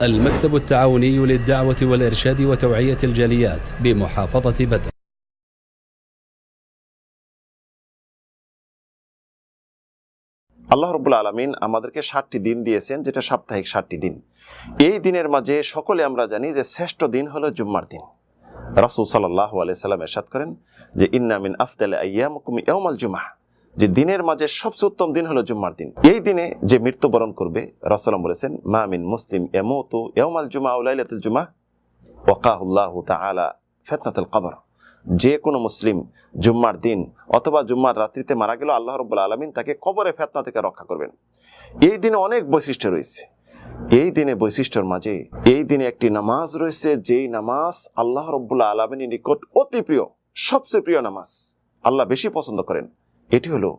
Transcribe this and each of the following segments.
المكتب التعاوني للدعوة والإرشاد وتوعية الجاليات بمحافظة بدر। আল্লাহ রাব্বুল আলামিন আমাদেরকে 7টি দিন দিয়েছেন, যেটা সাপ্তাহিক 7টি দিন। এই দিনের মাঝে সকলে আমরা জানি যে শ্রেষ্ঠ দিন হলো জুম্মার দিন। রাসূল সাল্লাল্লাহু আলাইহি সাল্লাম ইরশাদ করেন যে ইন্না মিন আফদালি আইয়ামিকুম ইয়াউমাল জুমআহ, যে দিনের মাঝে সবচেয়ে উত্তম দিন হলো জুম্মার দিন। এই দিনে যে মৃত্যুবরণ করবে, রাসূলুল্লাহ বলেছেন মা মিন মুসলিম ইয়ামুতু ইয়াউমাল জুমআহ ওয়া লাইলাতুল জুমআহ ওয়াকাহুল্লাহু তাআলা ফিতনাতুল কবর, যে কোনো মুসলিম জুম্মার দিন অথবা জুম্মার রাত্রিতে মারা গেল, আল্লাহ রাব্বুল আলামিন তাকে কবরে ফিতনা থেকে রক্ষা করবেন। এই দিনে অনেক বৈশিষ্ট্য রয়েছে। এই দিনে বৈশিষ্ট্যের মাঝে এই দিনে একটি নামাজ রয়েছে, যেই নামাজ আল্লাহ রাব্বুল আলামিনের নিকট অতি প্রিয়, সবচেয়ে প্রিয় নামাজ, আল্লাহ বেশি পছন্দ করেন। এটি হলো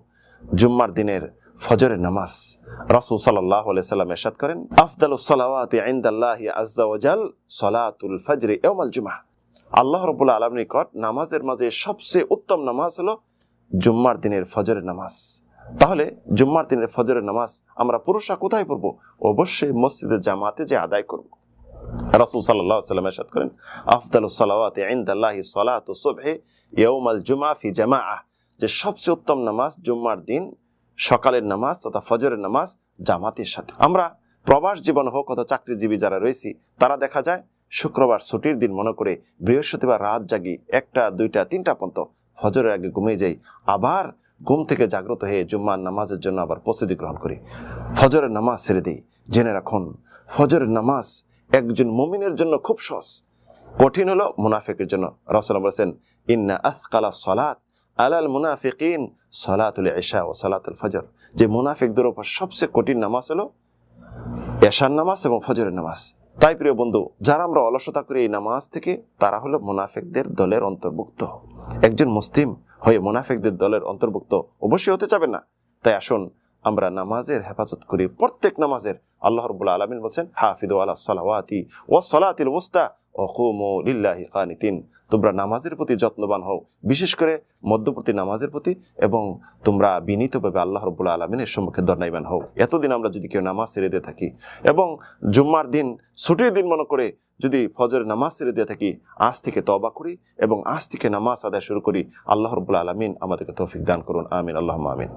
জুম্মার দিনের ফজরের নামাজ। রাসূল সাল্লাল্লাহু আলাইহি সাল্লাম ইরশাদ করেন আফদালুস সালাওয়াতি ইনদাল্লাহি আযজা ওয়া জাল সালাতুল ফজর ইয়াউমাল জুমআহ, আল্লাহ রাব্বুল আলামিনের নিকট নামাজের মাঝে সবচেয়ে উত্তম নামাজ হলো জুম্মার দিনের ফজরের নামাজ। তাহলে জুম্মার দিনের ফজরের নামাজ আমরা পুরুষরা কোথায় পড়ব? অবশ্যই মসজিদে জামাতে যে আদায় করব। রাসূল সাল্লাল্লাহু আলাইহি সাল্লাম ইরশাদ করেন আফদালুস সালাওয়াতি ইনদাল্লাহি সালাতুস সুবহি ইয়াউমাল জুমআহ ফি জামাআহ, যে সবচেয়ে উত্তম নামাজ জুম্মার দিন সকালের নামাজ তথা ফজরের নামাজ জামাতের সাথে। আমরা প্রবাস জীবন হোক অথবা চাকরিজীবী যারা রয়েছি, তারা দেখা যায় শুক্রবার ছুটির দিন মনে করে বৃহস্পতিবার রাত জাগি 1টা 2টা 3টা পর্যন্ত, ফজরের আগে ঘুমিয়ে যাই, আবার ঘুম থেকে জাগ্রত হয়ে জুম্মার নামাজের জন্য আবার প্রস্তুতি গ্রহণ করি, ফজরের নামাজ ছেড়ে দিই। জেনে রাখুন, ফজরের নামাজ একজন মুমিনের জন্য খুব সহজ, কঠিন হলো মুনাফিকের জন্য। রাসূলুল্লাহ বলেছেন ইন্না আথকালাস সালাত আলাল মুনাফিকিন সালাতুল ইশা ওয়া সালাতুল ফজর, যে মুনাফিকদের উপর সবচেয়ে কঠিন নামাজ হলো এশার নামাজ এবং ফজরের নামাজ। তাই প্রিয় বন্ধু, যারা আমরা অলসতা করি এই নামাজ থেকে, তারা হলো মুনাফিকদের দলের অন্তর্ভুক্ত। একজন মুসলিম হয়ে মুনাফিকদের দলের অন্তর্ভুক্ত অবশ্যই হতে চাবে না। তাই আসুন আমরা নামাজের হেফাজত করি, প্রত্যেক নামাজের। আল্লাহ রাব্বুল আলামিন বলেন হাফিযু আলাস সালাওয়াতি ওয়াস সালাতিল উসতা ওয়া কুমু লিল্লাহি কানিতিন, তোমরা নামাজের প্রতি যত্নবান হও, বিশেষ করে মধ্যবর্তী নামাজের প্রতি, এবং তোমরা বিনীতভাবে আল্লাহ রাব্বুল আলামিনের সম্মুখে দণ্ডায়মান হও। এতদিন আমরা যদি কেউ নামাজ ছেড়ে দিয়ে থাকি এবং জুম্মার দিন ছুটির দিন মনে করে যদি ফজরের নামাজ ছেড়ে দিয়ে থাকি, আজ থেকে তওবা করি এবং আজ থেকে নামাজ আদায় শুরু করি। আল্লাহ রাব্বুল আলামিন আমাদেরকে তৌফিক দান করুন। আমিন, আল্লাহুম্মা আমিন।